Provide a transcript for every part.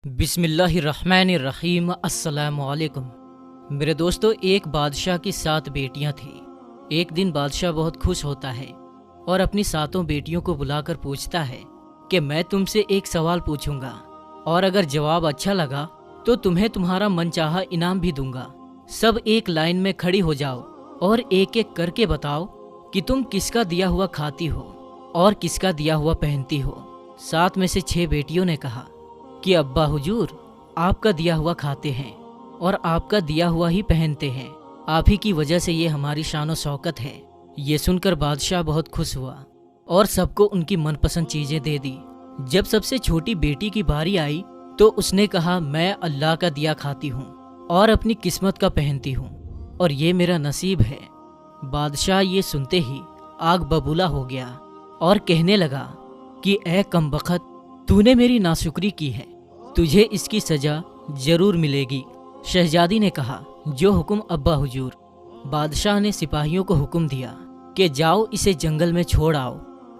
बिस्मिल्लाहिर्रहमानिर्रहीम। अस्सलामु अलैकुम। मेरे दोस्तों, एक बादशाह की 7 बेटियां थीं। एक दिन बादशाह बहुत खुश होता है और अपनी 7 बेटियों को बुलाकर पूछता है कि मैं तुमसे एक सवाल पूछूंगा और अगर जवाब अच्छा लगा तो तुम्हें तुम्हारा मनचाहा इनाम भी दूंगा। सब एक लाइन में खड़ी हो जाओ और एक एक करके बताओ कि तुम किसका दिया हुआ खाती हो और किसका दिया हुआ पहनती हो। 7 में से 6 बेटियों ने कहा कि अब्बा हुजूर, आपका दिया हुआ खाते हैं और आपका दिया हुआ ही पहनते हैं। आप ही की वजह से ये हमारी शान व शौकत है। ये सुनकर बादशाह बहुत खुश हुआ और सबको उनकी मनपसंद चीजें दे दी। जब सबसे छोटी बेटी की बारी आई तो उसने कहा, मैं अल्लाह का दिया खाती हूँ और अपनी किस्मत का पहनती हूँ और ये मेरा नसीब है। बादशाह ये सुनते ही आग बबूला हो गया और कहने लगा कि ए कमबख्त, तूने मेरी नाशुक्री की है, तुझे इसकी सजा जरूर मिलेगी। शहजादी ने कहा, जो हुक्म अब्बा हुजूर। बादशाह ने सिपाहियों को हुक्म दिया कि जाओ इसे जंगल में छोड़ आओ,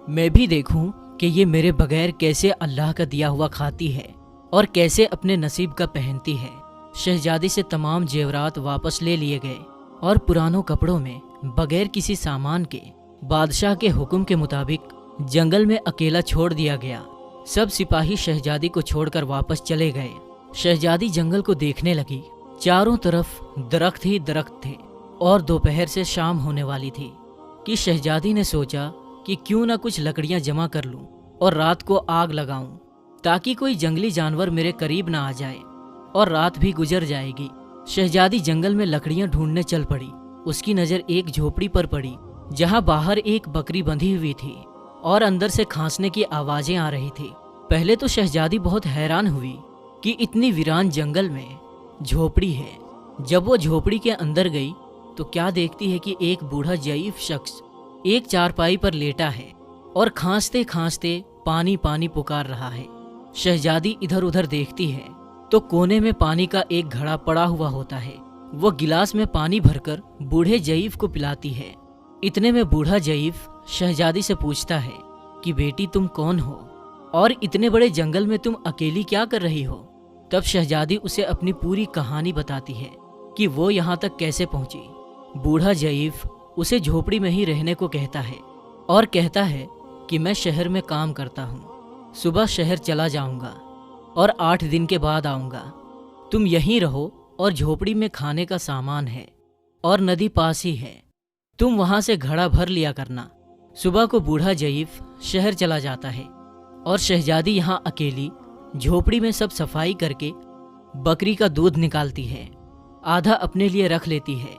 मैं भी देखूं कि ये मेरे बगैर कैसे अल्लाह का दिया हुआ खाती है और कैसे अपने नसीब का पहनती है। शहजादी से तमाम जेवरात वापस ले लिए गए और पुरानों कपड़ों में बगैर किसी सामान के बादशाह के हुक्म के मुताबिक जंगल में अकेला छोड़ दिया गया। सब सिपाही शहजादी को छोड़कर वापस चले गए। शहजादी जंगल को देखने लगी। चारों तरफ दरख्त ही दरख्त थे और दोपहर से शाम होने वाली थी कि शहजादी ने सोचा कि क्यों ना कुछ लकड़ियां जमा कर लूं और रात को आग लगाऊं ताकि कोई जंगली जानवर मेरे करीब ना आ जाए और रात भी गुजर जाएगी। शहजादी जंगल में लकड़ियां ढूंढने चल पड़ी। उसकी नज़र एक झोपड़ी पर पड़ी जहां बाहर एक बकरी बंधी हुई थी और अंदर से खांसने की आवाजें आ रही थी। पहले तो शहजादी बहुत हैरान हुई कि इतनी वीरान जंगल में झोपड़ी है। जब वो झोपड़ी के अंदर गई तो क्या देखती है कि एक बूढ़ा ज़ईफ शख्स एक चारपाई पर लेटा है और खांसते खांसते पानी पानी पुकार रहा है। शहजादी इधर उधर देखती है तो कोने में पानी का एक घड़ा पड़ा हुआ होता है। वो गिलास में पानी भरकर बूढ़े ज़ईफ को पिलाती है। इतने में बूढ़ा ज़ईफ शहजादी से पूछता है कि बेटी, तुम कौन हो और इतने बड़े जंगल में तुम अकेली क्या कर रही हो। तब शहजादी उसे अपनी पूरी कहानी बताती है कि वो यहाँ तक कैसे पहुंची। बूढ़ा ज़ईफ उसे झोपड़ी में ही रहने को कहता है और कहता है कि मैं शहर में काम करता हूँ, सुबह शहर चला जाऊँगा और 8 दिन के बाद आऊँगा। तुम यहीं रहो और झोपड़ी में खाने का सामान है और नदी पास ही है, तुम वहाँ से घड़ा भर लिया करना। सुबह को बूढ़ा ज़ईफ शहर चला जाता है और शहजादी यहाँ अकेली झोपड़ी में सब सफाई करके बकरी का दूध निकालती है। आधा अपने लिए रख लेती है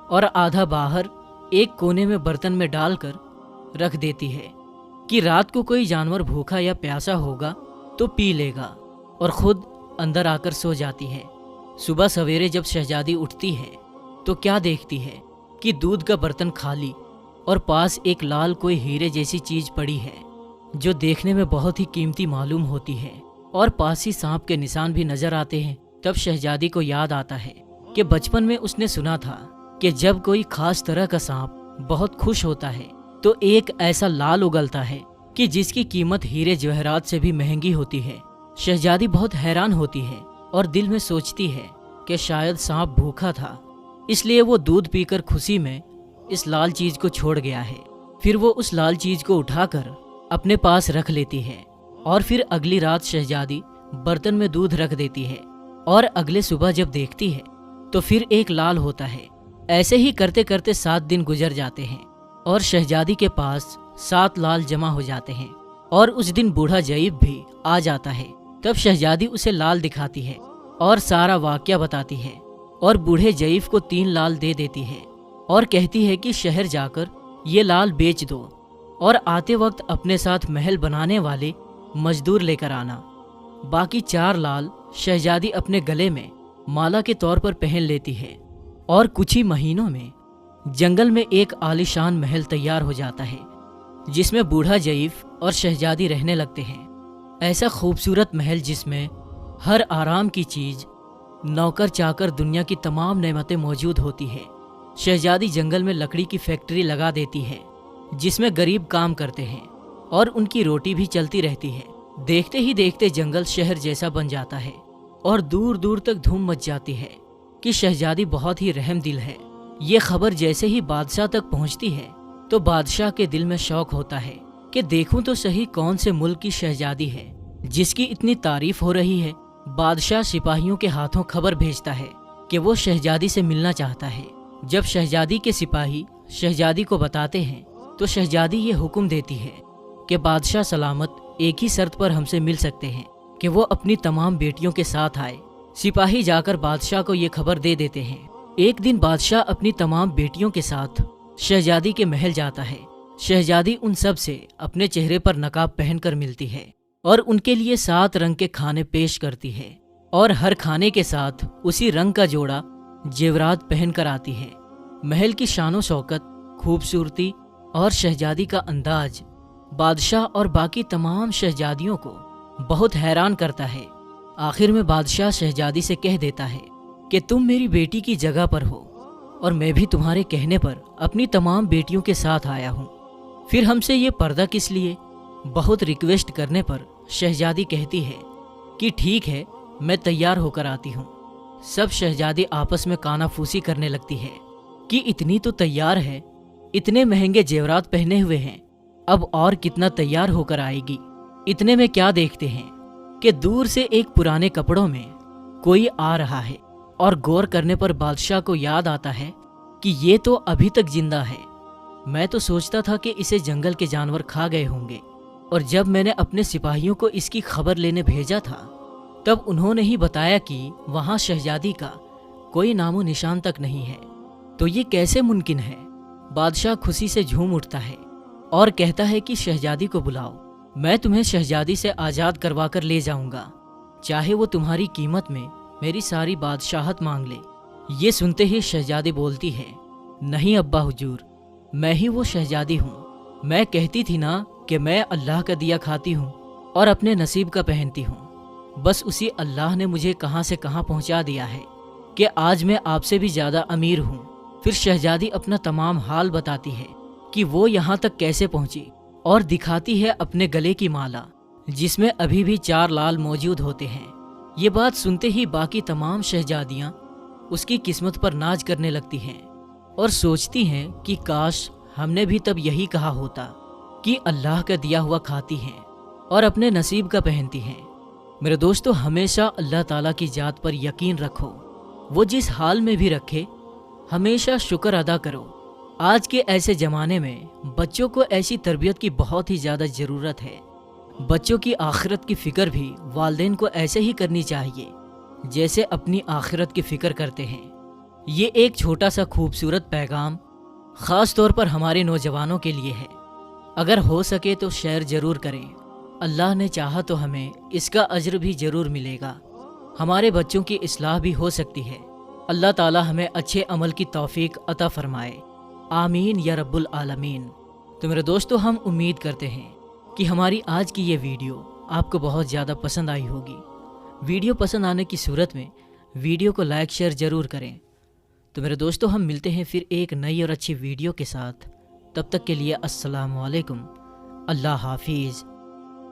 और आधा बाहर एक कोने में बर्तन में डालकर रख देती है कि रात को कोई जानवर भूखा या प्यासा होगा तो पी लेगा, और खुद अंदर आकर सो जाती है। सुबह सवेरे जब शहजादी उठती है तो क्या देखती है कि दूध का बर्तन खाली और पास एक लाल कोई हीरे जैसी चीज पड़ी है जो देखने में बहुत ही कीमती मालूम होती है और पास ही सांप के निशान भी नजर आते हैं। तब शहजादी को याद आता है कि बचपन में उसने सुना था कि जब कोई खास तरह का सांप बहुत खुश होता है तो एक ऐसा लाल उगलता है कि जिसकी कीमत हीरे जवाहरात से भी महंगी होती है। शहजादी बहुत हैरान होती है और दिल में सोचती है कि शायद सांप भूखा था, इसलिए वो दूध पीकर खुशी में इस लाल चीज को छोड़ गया है। फिर वो उस लाल चीज को उठाकर अपने पास रख लेती है और फिर अगली रात शहजादी बर्तन में दूध रख देती है और अगले सुबह जब देखती है तो फिर एक लाल होता है। ऐसे ही करते करते 7 दिन गुजर जाते हैं और शहजादी के पास 7 लाल जमा हो जाते हैं और उस दिन बूढ़ा ज़ईफ भी आ जाता है। तब शहजादी उसे लाल दिखाती है और सारा वाकया बताती है और बूढ़े ज़ईफ को 3 लाल दे देती है और कहती है कि शहर जाकर ये लाल बेच दो और आते वक्त अपने साथ महल बनाने वाले मजदूर लेकर आना। बाकी 4 लाल शहजादी अपने गले में माला के तौर पर पहन लेती है और कुछ ही महीनों में जंगल में एक आलीशान महल तैयार हो जाता है जिसमें बूढ़ा ज़ईफ और शहजादी रहने लगते हैं। ऐसा खूबसूरत महल जिसमें हर आराम की चीज, नौकर चाकर, दुनिया की तमाम नेमतें मौजूद होती है। शहजादी जंगल में लकड़ी की फैक्ट्री लगा देती है जिसमें गरीब काम करते हैं और उनकी रोटी भी चलती रहती है। देखते ही देखते जंगल शहर जैसा बन जाता है और दूर दूर तक धूम मच जाती है कि शहजादी बहुत ही रहम दिल है। ये खबर जैसे ही बादशाह तक पहुंचती है तो बादशाह के दिल में शौक होता है कि देखूं तो सही कौन से मुल्क की शहजादी है जिसकी इतनी तारीफ हो रही है। बादशाह सिपाहियों के हाथों खबर भेजता है कि वो शहजादी से मिलना चाहता है। जब शहजादी के सिपाही शहजादी को बताते हैं तो शहजादी ये हुक्म देती है कि बादशाह सलामत एक ही शर्त पर हमसे मिल सकते हैं कि वो अपनी तमाम बेटियों के साथ आए। सिपाही जाकर बादशाह को ये खबर दे देते हैं। एक दिन बादशाह अपनी तमाम बेटियों के साथ शहजादी के महल जाता है। शहजादी उन सब से अपने चेहरे पर नकाब पहनकर मिलती है और उनके लिए 7 रंग के खाने पेश करती है और हर खाने के साथ उसी रंग का जोड़ा जेवरात पहन कर आती है। महल की शानो शौकत, खूबसूरती और शहजादी का अंदाज बादशाह और बाकी तमाम शहजादियों को बहुत हैरान करता है। आखिर में बादशाह शहजादी से कह देता है कि तुम मेरी बेटी की जगह पर हो और मैं भी तुम्हारे कहने पर अपनी तमाम बेटियों के साथ आया हूँ। फिर हमसे ये पर्दा किस लिए? बहुत रिक्वेस्ट करने पर शहजादी कहती है कि ठीक है, मैं तैयार होकर आती हूँ। सब शहजादी आपस में कानाफूसी करने लगती है कि इतनी तो तैयार है, इतने महंगे जेवरात पहने हुए हैं, अब और कितना तैयार होकर आएगी। इतने में क्या देखते हैं कि दूर से एक पुराने कपड़ों में कोई आ रहा है और गौर करने पर बादशाह को याद आता है कि ये तो अभी तक जिंदा है। मैं तो सोचता था कि इसे जंगल के जानवर खा गए होंगे, और जब मैंने अपने सिपाहियों को इसकी खबर लेने भेजा था तब उन्होंने ही बताया कि वहां शहजादी का कोई नामो निशान तक नहीं है। तो ये कैसे मुमकिन है? बादशाह खुशी से झूम उठता है और कहता है कि शहजादी को बुलाओ, मैं तुम्हें शहजादी से आज़ाद करवा कर ले जाऊंगा, चाहे वो तुम्हारी कीमत में मेरी सारी बादशाहत मांग ले। ये सुनते ही शहजादी बोलती है, नहीं अब्बा हुजूर, मैं ही वो शहजादी हूँ। मैं कहती थी ना कि मैं अल्लाह का दिया खाती हूँ और अपने नसीब का पहनती हूँ। बस उसी अल्लाह ने मुझे कहाँ से कहाँ पहुँचा दिया है कि आज मैं आपसे भी ज़्यादा अमीर हूँ। फिर शहजादी अपना तमाम हाल बताती है कि वो यहाँ तक कैसे पहुँची और दिखाती है अपने गले की माला जिसमें अभी भी 4 लाल मौजूद होते हैं। ये बात सुनते ही बाकी तमाम शहजादियाँ उसकी किस्मत पर नाज करने लगती हैं और सोचती हैं कि काश हमने भी तब यही कहा होता कि अल्लाह का दिया हुआ खाती हैं और अपने नसीब का पहनती हैं। मेरे दोस्तों, हमेशा अल्लाह ताला की जात पर यकीन रखो, वो जिस हाल में भी रखे हमेशा शुक्र अदा करो। आज के ऐसे ज़माने में बच्चों को ऐसी तरबियत की बहुत ही ज़्यादा ज़रूरत है। बच्चों की आखिरत की फ़िक्र भी वालिदैन को ऐसे ही करनी चाहिए जैसे अपनी आखिरत की फ़िक्र करते हैं। ये एक छोटा सा खूबसूरत पैगाम ख़ास तौर पर हमारे नौजवानों के लिए है। अगर हो सके तो शेयर ज़रूर करें। अल्लाह ने चाहा तो हमें इसका अज्र भी ज़रूर मिलेगा। हमारे बच्चों की इस्लाह भी हो सकती है। अल्लाह ताला हमें अच्छे अमल की तौफीक अता फरमाए। आमीन या रब्बुल आलमीन। तो मेरे दोस्तों, हम उम्मीद करते हैं कि हमारी आज की ये वीडियो आपको बहुत ज़्यादा पसंद आई होगी। वीडियो पसंद आने की सूरत में वीडियो को लाइक शेयर ज़रूर करें। तो मेरे दोस्तों, हम मिलते हैं फिर एक नई और अच्छी वीडियो के साथ। तब तक के लिए अस्सलाम वालेकुम। अल्लाह हाफिज़।